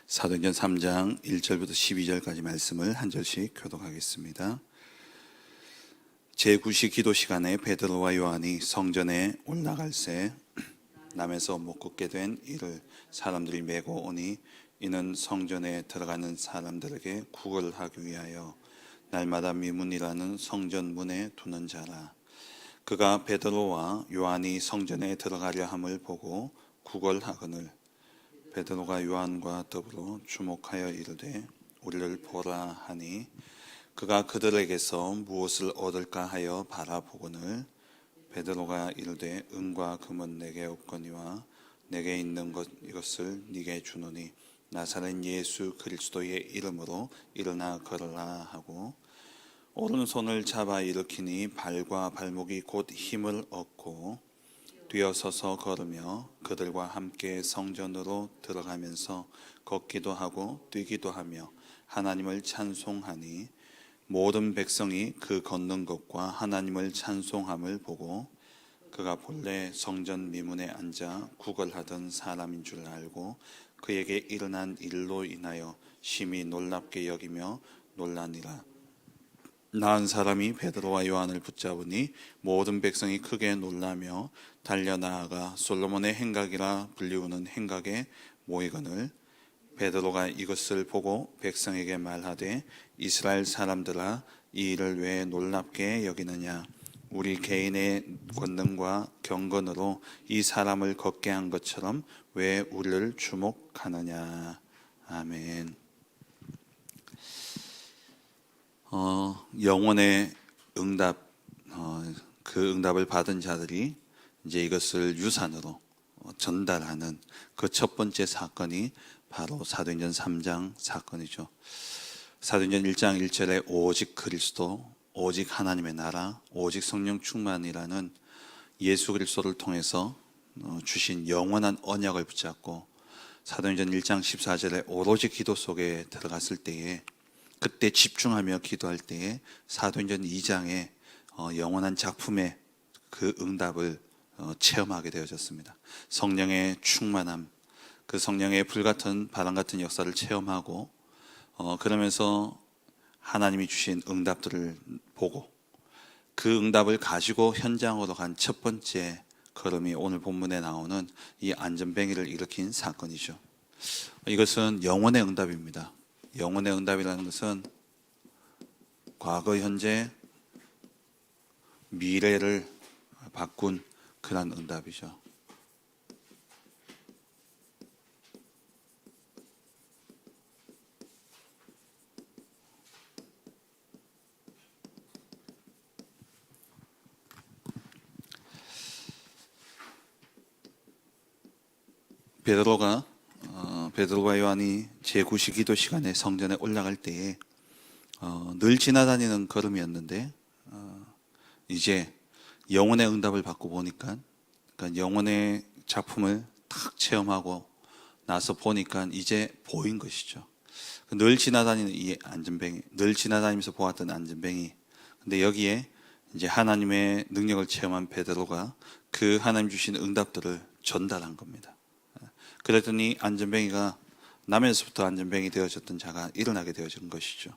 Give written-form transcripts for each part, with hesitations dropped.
사도행전 3장 1절부터 12절까지 말씀을 한 절씩 교독하겠습니다. 제9시 기도 시간에 베드로와 요한이 성전에 올라갈새 남에서 못 걷게 된 이를 사람들이 메고 오니 이는 성전에 들어가는 사람들에게 구걸을 하기 위하여 날마다 미문이라는 성전 문에 두는 자라. 그가 베드로와 요한이 성전에 들어가려 함을 보고 구걸하거늘 베드로가 요한과 더불어 주목하여 이르되 우리를 보라 하니 그가 그들에게서 무엇을 얻을까 하여 바라보거늘 베드로가 이르되 은과 금은 내게 없거니와 내게 있는 이것을 네게 주노니 나사렛 예수 그리스도의 이름으로 일어나 걸으라 하고 오른손을 잡아 일으키니 발과 발목이 곧 힘을 얻고 뛰어서서 걸으며 그들과 함께 성전으로 들어가면서 걷기도 하고 뛰기도 하며 하나님을 찬송하니 모든 백성이 그 걷는 것과 하나님을 찬송함을 보고 그가 본래 성전 미문에 앉아 구걸하던 사람인 줄 알고 그에게 일어난 일로 인하여 심히 놀랍게 여기며 놀라니라. 나은 사람이 베드로와 요한을 붙잡으니 모든 백성이 크게 놀라며 달려나아가 솔로몬의 행각이라 불리우는 행각에 모이거늘 베드로가 이것을 보고 백성에게 말하되 이스라엘 사람들아 이 일을 왜 놀랍게 여기느냐 우리 개인의 권능과 경건으로 이 사람을 걷게 한 것처럼 왜 우리를 주목하느냐. 아멘. 영혼의 응답, 그 응답을 받은 자들이 이제 이것을 유산으로 전달하는 그 첫 번째 사건이 바로 사도행전 3장 사건이죠. 사도행전 1장 1절에 오직 그리스도, 오직 하나님의 나라, 오직 성령 충만이라는 예수 그리스도를 통해서 주신 영원한 언약을 붙잡고 사도행전 1장 14절에 오로지 기도 속에 들어갔을 때에 그때 집중하며 기도할 때에 사도행전 2장의 영원한 작품의 그 응답을 체험하게 되어졌습니다. 성령의 충만함, 그 성령의 불같은 바람 같은 역사를 체험하고 그러면서 하나님이 주신 응답들을 보고 그 응답을 가지고 현장으로 간 첫 번째 걸음이 오늘 본문에 나오는 이 안전뱅이를 일으킨 사건이죠. 이것은 영혼의 응답입니다. 영혼의 응답이라는 것은 과거, 현재, 미래를 바꾼 그런 응답이죠. 베드로와 요한이 제9시 기도 시간에 성전에 올라갈 때에 늘 지나다니는 걸음이었는데 이제 영혼의 응답을 받고 보니까 그러니까 영혼의 작품을 탁 체험하고 나서 보니까 이제 보인 것이죠. 늘 지나다니는 이 안전뱅이, 늘 지나다니면서 보았던 안전뱅이. 근데 여기에 이제 하나님의 능력을 체험한 베드로가 그 하나님 주신 응답들을 전달한 겁니다. 그랬더니 안전뱅이가 남에서부터 안전뱅이 되어졌던 자가 일어나게 되어진 것이죠.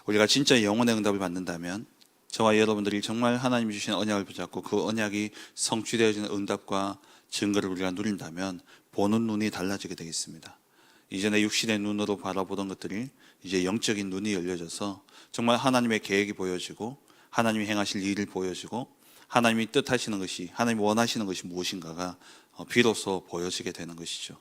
우리가 진짜 영혼의 응답을 받는다면 저와 여러분들이 정말 하나님이 주신 언약을 붙잡고 그 언약이 성취되어지는 응답과 증거를 우리가 누린다면 보는 눈이 달라지게 되겠습니다. 이전에 육신의 눈으로 바라보던 것들이 이제 영적인 눈이 열려져서 정말 하나님의 계획이 보여지고 하나님이 행하실 일을 보여지고 하나님이 뜻하시는 것이, 하나님이 원하시는 것이 무엇인가가 비로소 보여지게 되는 것이죠.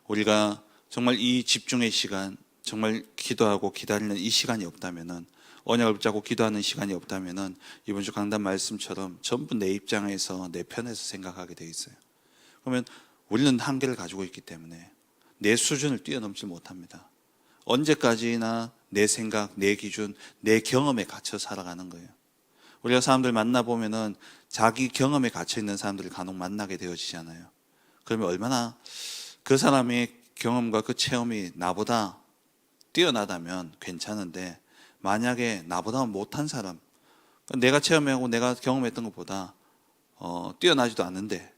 우리가 정말 이 집중의 시간, 정말 기도하고 기다리는 이 시간이 없다면은, 언약을 붙잡고 기도하는 시간이 없다면은 이번 주 강단 말씀처럼 전부 내 입장에서 내 편에서 생각하게 돼 있어요. 그러면 우리는 한계를 가지고 있기 때문에 내 수준을 뛰어넘지 못합니다. 언제까지나 내 생각, 내 기준, 내 경험에 갇혀 살아가는 거예요. 우리가 사람들 만나보면은 자기 경험에 갇혀있는 사람들을 간혹 만나게 되어지잖아요. 그러면 얼마나 그 사람의 경험과 그 체험이 나보다 뛰어나다면 괜찮은데 만약에 나보다 못한 사람, 내가 체험하고 내가 경험했던 것보다 뛰어나지도 않는데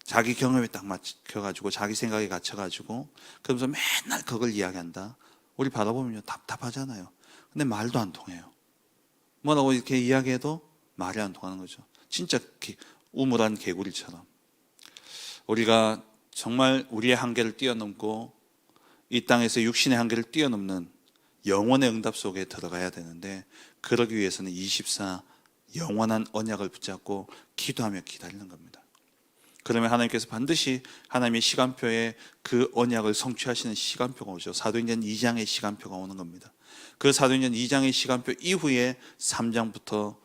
자기 경험에 딱 맞춰가지고 자기 생각에 갇혀가지고 그러면서 맨날 그걸 이야기한다. 우리 바라보면요 답답하잖아요. 근데 말도 안 통해요. 뭐라고 이렇게 이야기해도 말이 안 통하는 거죠. 진짜 우물한 개구리처럼 우리가 정말 우리의 한계를 뛰어넘고 이 땅에서 육신의 한계를 뛰어넘는 영원의 응답 속에 들어가야 되는데, 그러기 위해서는 24 영원한 언약을 붙잡고 기도하며 기다리는 겁니다. 그러면 하나님께서 반드시 하나님의 시간표에 그 언약을 성취하시는 시간표가 오죠. 사도행전 2장의 시간표가 오는 겁니다. 그 사도행전 2장의 시간표 이후에 3장부터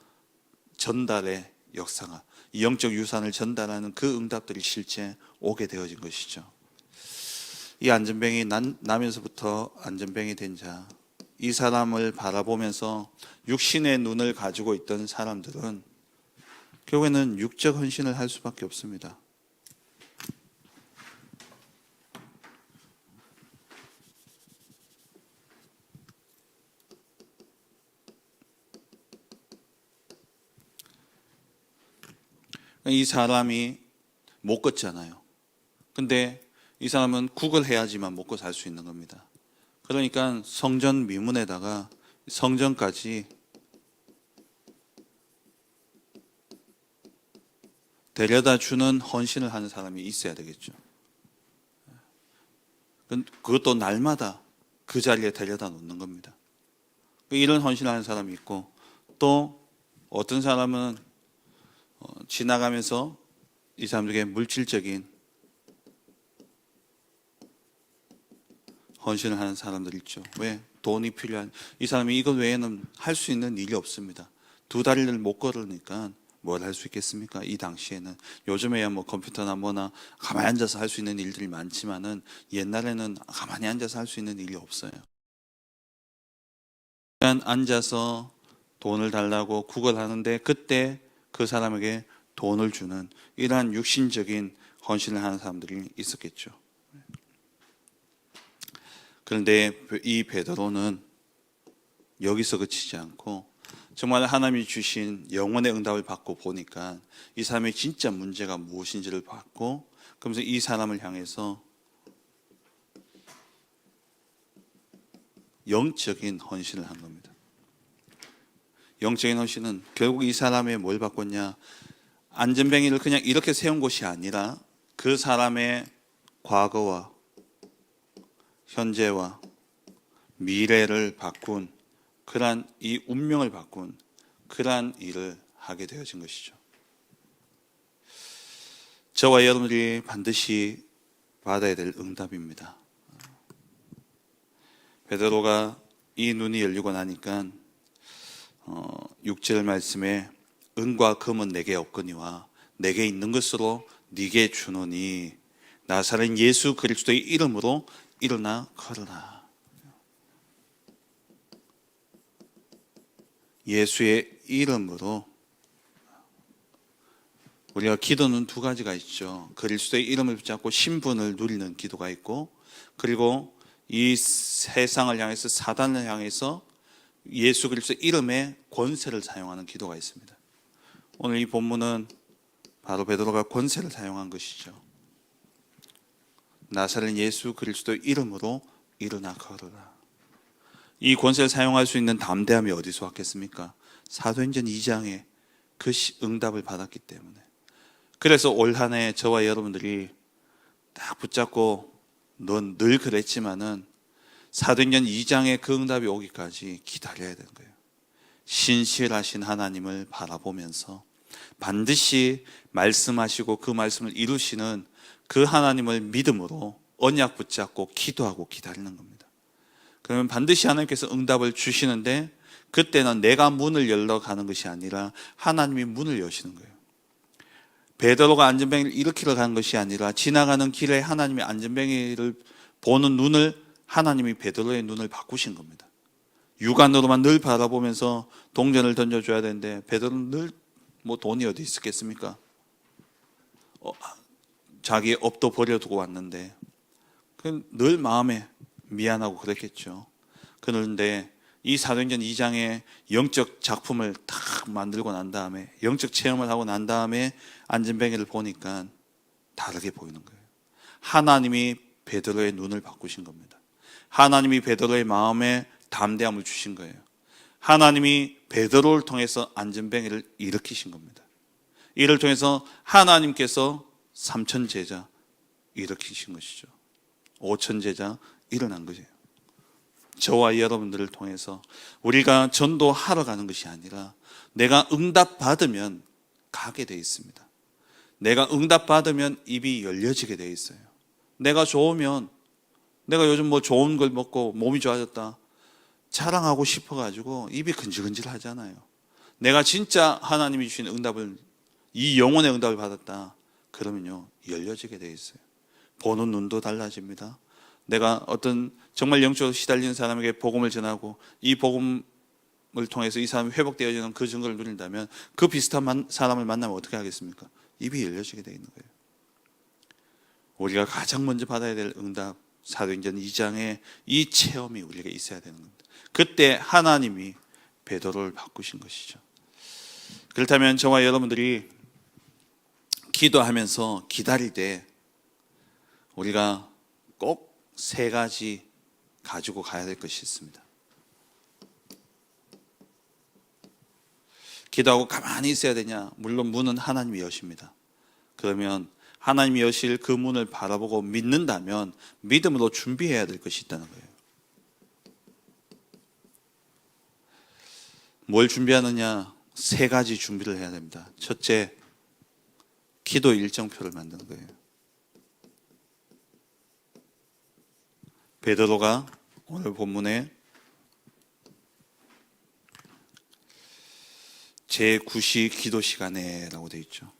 전달의 역사가, 영적 유산을 전달하는 그 응답들이 실제 오게 되어진 것이죠. 이 안전뱅이 나면서부터 안전뱅이 된 자, 이 사람을 바라보면서 육신의 눈을 가지고 있던 사람들은 결국에는 육적 헌신을 할 수밖에 없습니다. 이 사람이 못 걷잖아요. 근데 이 사람은 국을 해야지만 먹고 살 수 있는 겁니다. 그러니까 성전 미문에다가 성전까지 데려다 주는 헌신을 하는 사람이 있어야 되겠죠. 그것도 날마다 그 자리에 데려다 놓는 겁니다. 이런 헌신을 하는 사람이 있고, 또 어떤 사람은 지나가면서 이 사람들에게 물질적인 헌신을 하는 사람들 있죠. 왜? 돈이 필요한, 이 사람이 이것 외에는 할 수 있는 일이 없습니다. 두 다리를 못 걸으니까 뭘 할 수 있겠습니까? 이 당시에는. 요즘에야 뭐 컴퓨터나 뭐나 가만히 앉아서 할 수 있는 일들이 많지만은 옛날에는 가만히 앉아서 할 수 있는 일이 없어요. 그냥 앉아서 돈을 달라고 구걸하는데 그때 그 사람에게 돈을 주는 이러한 육신적인 헌신을 하는 사람들이 있었겠죠. 그런데 이 베드로는 여기서 그치지 않고 정말 하나님이 주신 영원의 응답을 받고 보니까 이 사람의 진짜 문제가 무엇인지를 받고, 그러면서 이 사람을 향해서 영적인 헌신을 한 겁니다. 영적인 헌신은 결국 이 사람의 뭘 바꿨냐, 안전뱅이를 그냥 이렇게 세운 것이 아니라 그 사람의 과거와 현재와 미래를 바꾼, 그러한 이 운명을 바꾼 그러한 일을 하게 되어진 것이죠. 저와 여러분들이 반드시 받아야 될 응답입니다. 베드로가 이 눈이 열리고 나니까 6절 말씀에 은과 금은 내게 없거니와 내게 있는 것으로 네게 주노니 나사렛 예수 그리스도의 이름으로 일어나 걸으라. 예수의 이름으로. 우리가 기도는 두 가지가 있죠. 그리스도의 이름을 붙잡고 신분을 누리는 기도가 있고, 그리고 이 세상을 향해서, 사단을 향해서 예수 그리스도의 이름의 권세를 사용하는 기도가 있습니다. 오늘 이 본문은 바로 베드로가 권세를 사용한 것이죠. 나사렛 예수 그리스도의 이름으로 일어나 걸으라. 이 권세를 사용할 수 있는 담대함이 어디서 왔겠습니까? 사도행전 2장에 그 응답을 받았기 때문에. 그래서 올 한 해 저와 여러분들이 딱 붙잡고, 넌 늘 그랬지만은 사도행전 2장의 그 응답이 오기까지 기다려야 되는 거예요. 신실하신 하나님을 바라보면서 반드시 말씀하시고 그 말씀을 이루시는 그 하나님을 믿음으로 언약 붙잡고 기도하고 기다리는 겁니다. 그러면 반드시 하나님께서 응답을 주시는데, 그때는 내가 문을 열러 가는 것이 아니라 하나님이 문을 여시는 거예요. 베드로가 안전뱅이를 일으키러 가는 것이 아니라 지나가는 길에 하나님이 안전뱅이를 보는 눈을, 하나님이 베드로의 눈을 바꾸신 겁니다. 육안으로만 늘 바라보면서 동전을 던져줘야 되는데 베드로는 늘 뭐 돈이 어디 있었겠습니까? 자기의 업도 버려두고 왔는데 늘 마음에 미안하고 그랬겠죠. 그런데 이 사도행전 2장의 영적 작품을 딱 만들고 난 다음에, 영적 체험을 하고 난 다음에 안전뱅이를 보니까 다르게 보이는 거예요. 하나님이 베드로의 눈을 바꾸신 겁니다. 하나님이 베드로의 마음에 담대함을 주신 거예요. 하나님이 베드로를 통해서 안전뱅이를 일으키신 겁니다. 이를 통해서 하나님께서 3천 제자 일으키신 것이죠. 5천 제자 일어난 거죠. 저와 여러분들을 통해서 우리가 전도하러 가는 것이 아니라 내가 응답받으면 가게 돼 있습니다. 내가 응답받으면 입이 열려지게 돼 있어요. 내가 좋으면, 내가 요즘 뭐 좋은 걸 먹고 몸이 좋아졌다 자랑하고 싶어가지고 입이 근질근질 하잖아요. 내가 진짜 하나님이 주신 응답을, 이 영혼의 응답을 받았다 그러면요 열려지게 돼 있어요. 보는 눈도 달라집니다. 내가 어떤 정말 영적으로 시달리는 사람에게 복음을 전하고 이 복음을 통해서 이 사람이 회복되어지는 그 증거를 누린다면 그 비슷한 사람을 만나면 어떻게 하겠습니까? 입이 열려지게 되어 있는 거예요. 우리가 가장 먼저 받아야 될 응답, 사도행전 2장에 이 체험이 우리에게 있어야 되는 겁니다. 그때 하나님이 베드로를 바꾸신 것이죠. 그렇다면 저와 여러분들이 기도하면서 기다릴 때 우리가 꼭 3가지 가지고 가야 될 것이 있습니다. 기도하고 가만히 있어야 되냐? 물론 문은 하나님이 여십니다. 그러면 하나님이 여실 그 문을 바라보고 믿는다면 믿음으로 준비해야 될 것이 있다는 거예요. 뭘 준비하느냐? 3가지 준비를 해야 됩니다. 첫째, 기도 일정표를 만드는 거예요. 베드로가 오늘 본문에 제9시 기도 시간에라고 되어 있죠.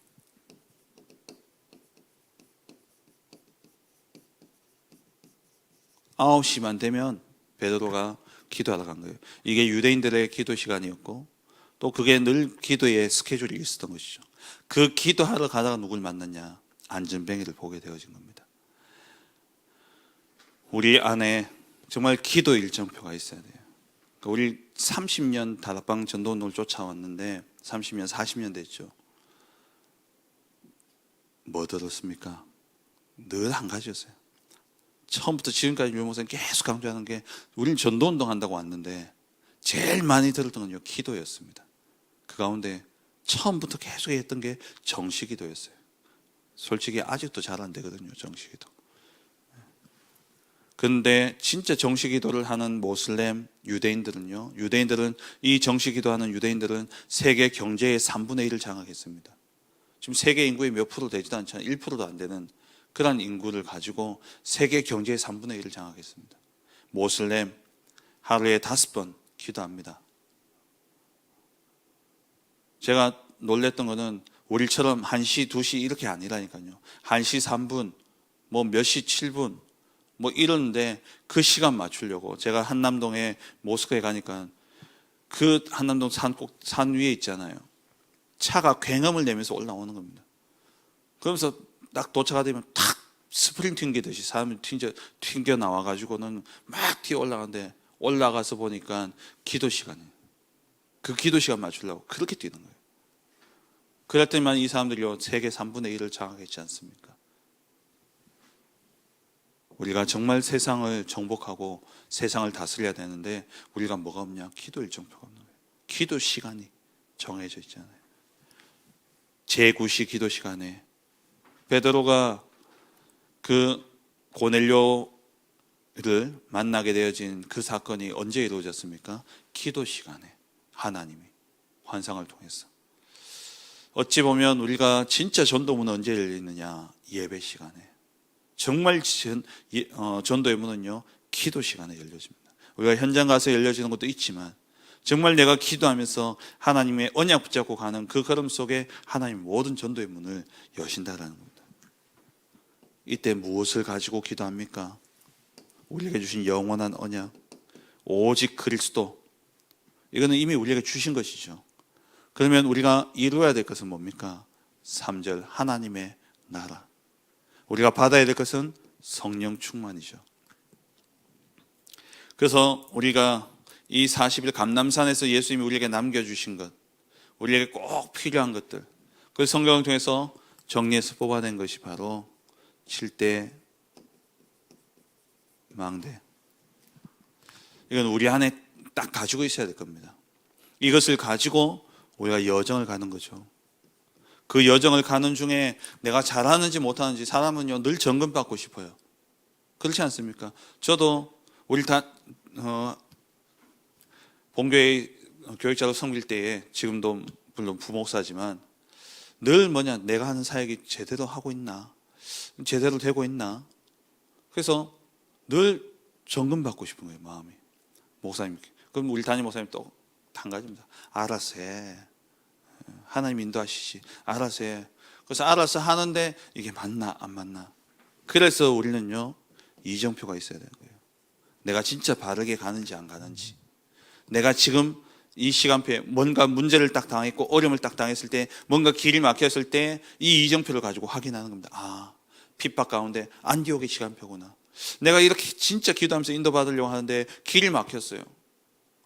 아홉 시만 되면 베드로가 기도하러 간 거예요. 이게 유대인들의 기도 시간이었고 또 그게 늘 기도의 스케줄이 있었던 것이죠. 그 기도하러 가다가 누굴 만났냐? 안전뱅이를 보게 되어진 겁니다. 우리 안에 정말 기도 일정표가 있어야 돼요. 우리 30년 다락방 전도운동을 쫓아왔는데 30년, 40년 됐죠. 뭐 들었습니까? 늘 한 가지였어요. 처음부터 지금까지 유 목사님 계속 강조하는 게 우리는 전도운동 한다고 왔는데 제일 많이 들었던 건요 기도였습니다. 그 가운데 처음부터 계속 했던 게 정시기도였어요. 솔직히 아직도 잘 안 되거든요, 정시기도. 그런데 진짜 정시기도를 하는 모슬렘 유대인들은요, 이 정시기도하는 유대인들은 세계 경제의 3분의 1을 장악했습니다. 지금 세계 인구의 몇 프로 되지도 않잖아요. 1%도 안 되는 그런 인구를 가지고 세계 경제의 3분의 1을 장악했습니다. 모슬렘 하루에 5번 기도합니다. 제가 놀랬던 거는 우리처럼 1시, 2시 이렇게 아니라니까요. 1시 3분, 뭐 몇 시 7분 뭐 이러는데 그 시간 맞추려고 제가 한남동에 모스크에 가니까 그 한남동 산 위에 있잖아요. 차가 굉음을 내면서 올라오는 겁니다. 그러면서 딱 도착하다 보면 탁 스프링 튕기듯이 사람이 튕겨 나와가지고는 막 뛰어 올라가는데 올라가서 보니까 기도 시간이에요. 그 기도 시간 맞추려고 그렇게 뛰는 거예요. 그럴 때만 이 사람들이요 세계 3분의 1을 장악했지 않습니까? 우리가 정말 세상을 정복하고 세상을 다스려야 되는데 우리가 뭐가 없냐? 기도 일정표가 없는 거예요. 기도 시간이 정해져 있잖아요. 제9시 기도 시간에 베드로가 그 고넬료를 만나게 되어진 그 사건이 언제 이루어졌습니까? 기도 시간에 하나님이 환상을 통해서. 어찌 보면 우리가 진짜 전도문은 언제 열리느냐? 예배 시간에. 정말 전도의 문은요 기도 시간에 열려집니다. 우리가 현장 가서 열려지는 것도 있지만 정말 내가 기도하면서 하나님의 언약 붙잡고 가는 그 걸음 속에 하나님 모든 전도의 문을 여신다라는 겁니다. 이때 무엇을 가지고 기도합니까? 우리에게 주신 영원한 언약, 오직 그리스도. 이거는 이미 우리에게 주신 것이죠. 그러면 우리가 이루어야 될 것은 뭡니까? 3절 하나님의 나라. 우리가 받아야 될 것은 성령 충만이죠. 그래서 우리가 이 40일 감람산에서 예수님이 우리에게 남겨주신 것, 우리에게 꼭 필요한 것들, 그 성경을 통해서 정리해서 뽑아낸 것이 바로 7대 망대. 이건 우리 안에 딱 가지고 있어야 될 겁니다. 이것을 가지고 우리가 여정을 가는 거죠. 그 여정을 가는 중에 내가 잘하는지 못하는지, 사람은요 늘 점검받고 싶어요. 그렇지 않습니까? 저도 우리 다 본교회 교육자로 섬길 때에, 지금도 물론 부목사지만 늘 뭐냐, 내가 하는 사역이 제대로 하고 있나, 제대로 되고 있나. 그래서 늘 점검받고 싶은 거예요, 마음이. 목사님, 그럼 우리 담임 목사님 또 한 가지입니다. 알아서 해. 하나님 인도하시지. 알아서 해. 그래서 알아서 하는데 이게 맞나 안 맞나. 그래서 우리는요 이정표가 있어야 되는 거예요. 내가 진짜 바르게 가는지 안 가는지. 내가 지금 이 시간표에 뭔가 문제를 딱 당했고 어려움을 딱 당했을 때, 뭔가 길이 막혔을 때 이 이정표를 가지고 확인하는 겁니다. 아, 핍박 가운데 안디옥의 시간표구나. 내가 이렇게 진짜 기도하면서 인도받으려고 하는데 길이 막혔어요.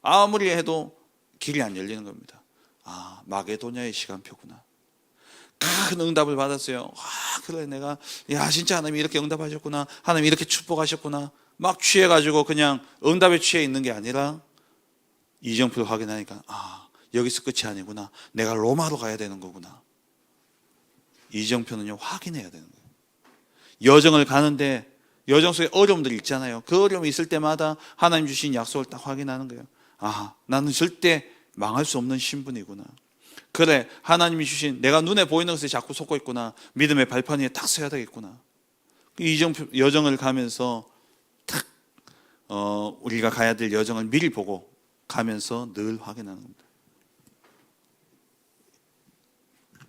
아무리 해도 길이 안 열리는 겁니다. 아, 마게도냐의 시간표구나. 큰 응답을 받았어요. 아, 그래, 내가 진짜 하나님이 이렇게 응답하셨구나, 하나님이 이렇게 축복하셨구나. 막 취해가지고 그냥 응답에 취해 있는 게 아니라 이정표를 확인하니까, 아, 여기서 끝이 아니구나, 내가 로마로 가야 되는 거구나. 이정표는요 확인해야 되는 거예요. 여정을 가는데 여정 속에 어려움들이 있잖아요. 그 어려움이 있을 때마다 하나님 주신 약속을 딱 확인하는 거예요. 아, 나는 절대 망할 수 없는 신분이구나. 그래, 하나님이 주신, 내가 눈에 보이는 것에 자꾸 속고 있구나. 믿음의 발판 위에 딱 서야 되겠구나. 이정표, 여정을 가면서 탁 우리가 가야 될 여정을 미리 보고 가면서 늘 확인하는 겁니다.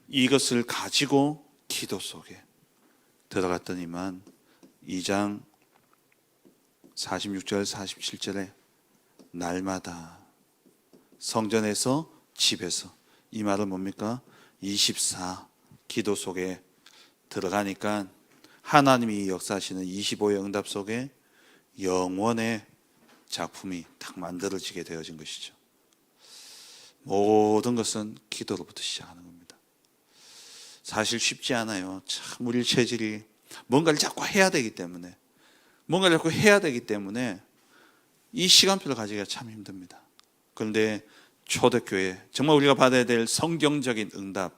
이것을 가지고 기도 속에 들어갔더니만 2장 46절 47절에 날마다 성전에서 집에서, 이 말은 뭡니까? 24 기도 속에 들어가니까 하나님이 역사하시는 25의 응답 속에 영원의 작품이 딱 만들어지게 되어진 것이죠. 모든 것은 기도로부터 시작하는 겁니다. 사실 쉽지 않아요. 참 우리 체질이 뭔가를 자꾸 해야 되기 때문에, 이 시간표를 가지기가 참 힘듭니다. 그런데 초대교회, 정말 우리가 받아야 될 성경적인 응답,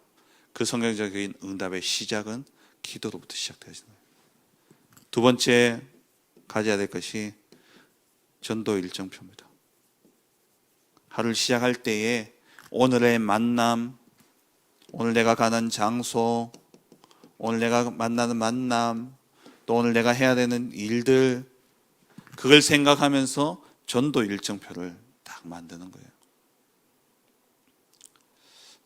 그 성경적인 응답의 시작은 기도로부터 시작되어지는 거예요. 두 번째 가져야 될 것이 전도 일정표입니다. 하루를 시작할 때에 오늘의 만남, 오늘 내가 가는 장소, 오늘 내가 만나는 만남, 또 오늘 내가 해야 되는 일들, 그걸 생각하면서 전도 일정표를 딱 만드는 거예요.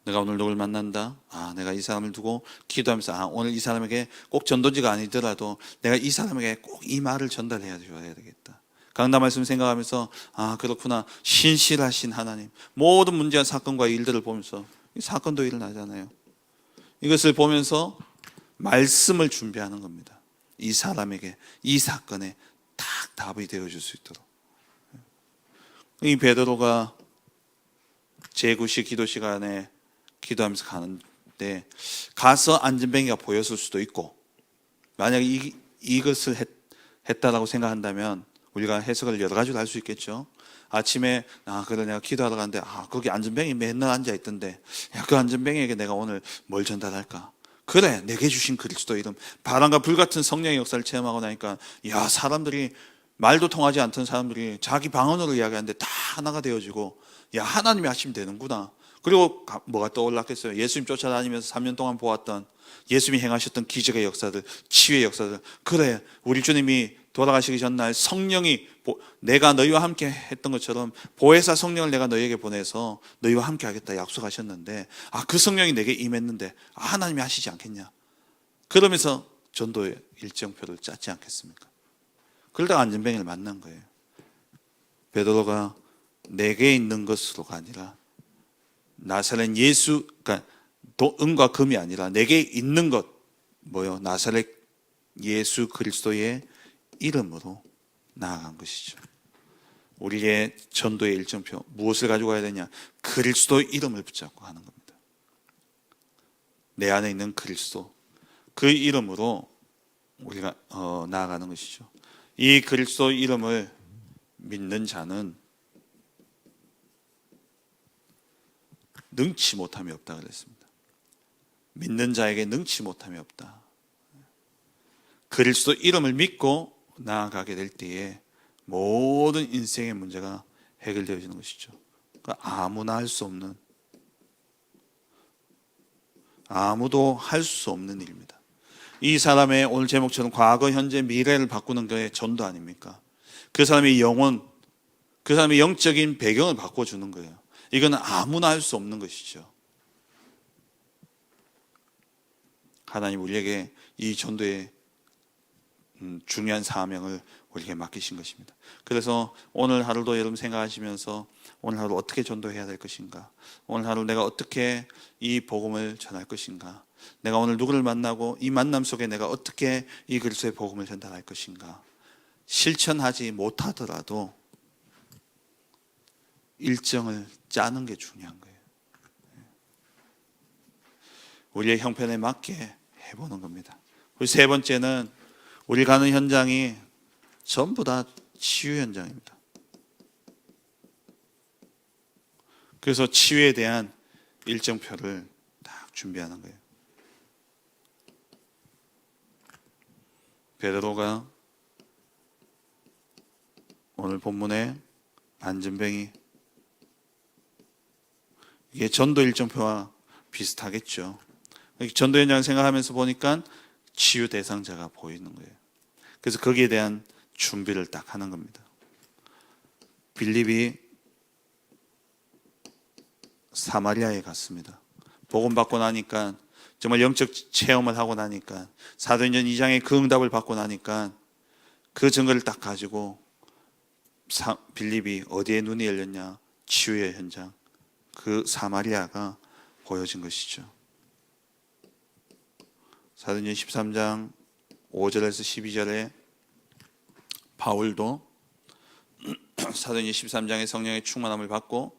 내가 오늘 누굴 만난다. 아, 내가 이 사람을 두고 기도하면서, 아, 오늘 이 사람에게 꼭 전도지가 아니더라도 내가 이 사람에게 꼭 이 말을 전달해야 되겠다. 강단 말씀 생각하면서, 아, 그렇구나, 신실하신 하나님, 모든 문제와 사건과 일들을 보면서, 이 사건도 일어나잖아요. 이것을 보면서 말씀을 준비하는 겁니다. 이 사람에게, 이 사건에 딱 답이 되어줄 수 있도록. 이 베드로가 제9시 기도 시간에 기도하면서 가는데, 가서 안전뱅이가 보였을 수도 있고, 만약에 이것을 했다라고 생각한다면 우리가 해석을 여러 가지로 할 수 있겠죠. 아침에, 그래, 내가 기도하러 가는데, 거기 안전뱅이 맨날 앉아있던데, 그 안전뱅이에게 내가 오늘 뭘 전달할까? 그래, 내게 주신 그리스도 이름, 바람과 불 같은 성령의 역사를 체험하고 나니까, 사람들이, 말도 통하지 않던 사람들이 자기 방언으로 이야기하는데 다 하나가 되어지고, 하나님이 하시면 되는구나. 그리고 뭐가 떠올랐겠어요? 예수님 쫓아다니면서 3년 동안 보았던, 예수님이 행하셨던 기적의 역사들, 치유의 역사들. 그래, 우리 주님이 돌아가시기 전날 성령이, 내가 너희와 함께 했던 것처럼 보혜사 성령을 내가 너희에게 보내서 너희와 함께 하겠다 약속하셨는데, 그 성령이 내게 임했는데, 하나님이 하시지 않겠냐? 그러면서 전도의 일정표를 짰지 않겠습니까? 그러다가 안전뱅이를 만난 거예요. 베드로가 내게 있는 것으로가 아니라, 나사렛 예수, 그러니까 은과 금이 아니라 내게 있는 것, 뭐요? 나사렛 예수 그리스도의 이름으로 나아간 것이죠. 우리의 전도의 일정표, 무엇을 가지고 가야 되냐? 그리스도의 이름을 붙잡고 하는 겁니다. 내 안에 있는 그리스도, 그 이름으로 우리가 나아가는 것이죠. 이 그리스도 이름을 믿는 자는 능치 못함이 없다 그랬습니다. 믿는 자에게 능치 못함이 없다. 그리스도 이름을 믿고 나아가게 될 때에 모든 인생의 문제가 해결되어지는 것이죠. 그러니까 아무나 할 수 없는, 아무도 할 수 없는 일입니다. 이 사람의 오늘 제목처럼 과거, 현재, 미래를 바꾸는 게 전도 아닙니까? 그 사람의 영혼, 그 사람의 영적인 배경을 바꿔주는 거예요. 이거는 아무나 할 수 없는 것이죠. 하나님 우리에게 이 전도의 중요한 사명을 우리에게 맡기신 것입니다. 그래서 오늘 하루도 여러분 생각하시면서 오늘 하루 어떻게 전도해야 될 것인가, 오늘 하루 내가 어떻게 이 복음을 전할 것인가, 내가 오늘 누구를 만나고 이 만남 속에 내가 어떻게 이 그리스도의 복음을 전달할 것인가, 실천하지 못하더라도 일정을 짜는 게 중요한 거예요. 우리의 형편에 맞게 해보는 겁니다. 그리고 세 번째는 우리 가는 현장이 전부 다 치유 현장입니다. 그래서 치유에 대한 일정표를 딱 준비하는 거예요. 베드로가 오늘 본문에 안전뱅이, 이게 전도 일정표와 비슷하겠죠. 전도 현장을 생각하면서 보니까 치유 대상자가 보이는 거예요. 그래서 거기에 대한 준비를 딱 하는 겁니다. 빌립이 사마리아에 갔습니다. 복음 받고 나니까, 정말 영적 체험을 하고 나니까, 사도행전 2장의 그 응답을 받고 나니까 그 증거를 딱 가지고 빌립이 어디에 눈이 열렸냐? 치유의 현장, 그 사마리아가 보여진 것이죠. 사도행전 13장 5절에서 12절에 바울도 사도행전 13장의 성령의 충만함을 받고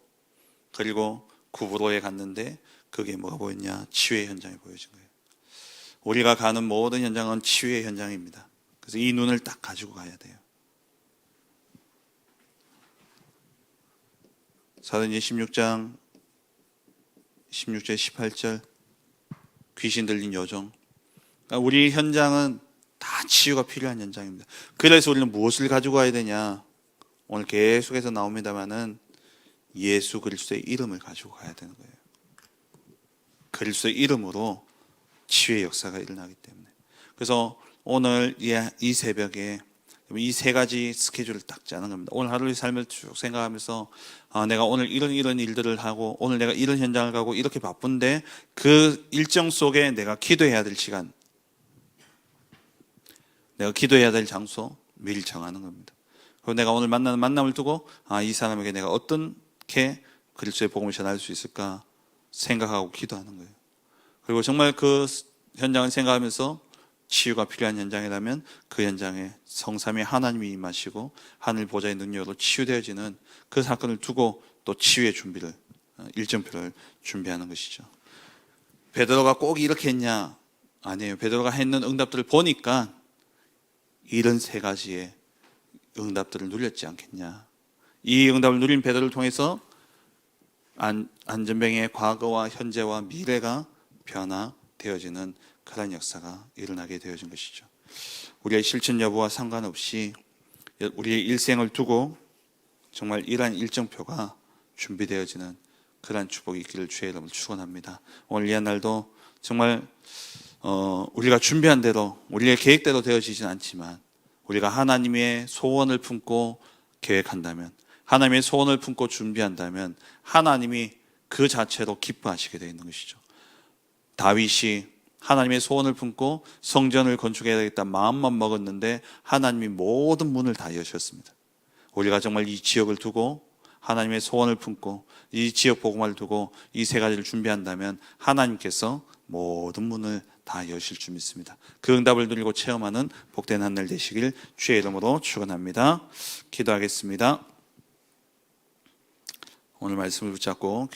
그리고 구브로에 갔는데 그게 뭐가 보였냐? 치유의 현장이 보여진 거예요. 우리가 가는 모든 현장은 치유의 현장입니다. 그래서 이 눈을 딱 가지고 가야 돼요. 사도행전 16장 16절 18절 귀신 들린 여종, 그러니까 우리 현장은 다 치유가 필요한 현장입니다. 그래서 우리는 무엇을 가지고 가야 되냐? 오늘 계속해서 나옵니다마는 예수 그리스도의 이름을 가지고 가야 되는 거예요. 그리스도의 이름으로 치유의 역사가 일어나기 때문에. 그래서 오늘 이 새벽에 이 세 가지 스케줄을 딱 짜는 겁니다. 오늘 하루의 삶을 쭉 생각하면서 내가 오늘 이런 일들을 하고 오늘 내가 이런 현장을 가고 이렇게 바쁜데 그 일정 속에 내가 기도해야 될 시간, 내가 기도해야 될 장소 미리 정하는 겁니다. 그리고 내가 오늘 만나는 만남을 두고 이 사람에게 내가 어떻게 그리스도의 복음을 전할 수 있을까 생각하고 기도하는 거예요. 그리고 정말 그 현장을 생각하면서 치유가 필요한 현장이라면 그 현장에 성삼위 하나님이 임하시고 하늘 보좌의 능력으로 치유되어지는 그 사건을 두고 또 치유의 준비를, 일정표를 준비하는 것이죠. 베드로가 꼭 이렇게 했냐? 아니에요. 베드로가 했는 응답들을 보니까 이런 세 가지의 응답들을 누렸지 않겠냐. 이 응답을 누린 베드로를 통해서 안전뱅이의 과거와 현재와 미래가 변화되어지는 그런 역사가 일어나게 되어진 것이죠. 우리의 실천 여부와 상관없이 우리의 일생을 두고 정말 이러한 일정표가 준비되어지는 그러한 축복이 있기를 주의 이름으로 축원합니다. 오늘 이 날도 정말 우리가 준비한 대로 우리의 계획대로 되어지진 않지만 우리가 하나님의 소원을 품고 계획한다면, 하나님의 소원을 품고 준비한다면 하나님이 그 자체로 기뻐하시게 되어 있는 것이죠. 다윗이 하나님의 소원을 품고 성전을 건축해야 되겠다 마음만 먹었는데 하나님이 모든 문을 다 여셨습니다. 우리가 정말 이 지역을 두고 하나님의 소원을 품고 이 지역 복음화를 두고 이 세 가지를 준비한다면 하나님께서 모든 문을 다 여실 줄 믿습니다. 그 응답을 누리고 체험하는 복된 한 날 되시길 주의 이름으로 축원합니다. 기도하겠습니다. 오늘 말씀을 붙잡고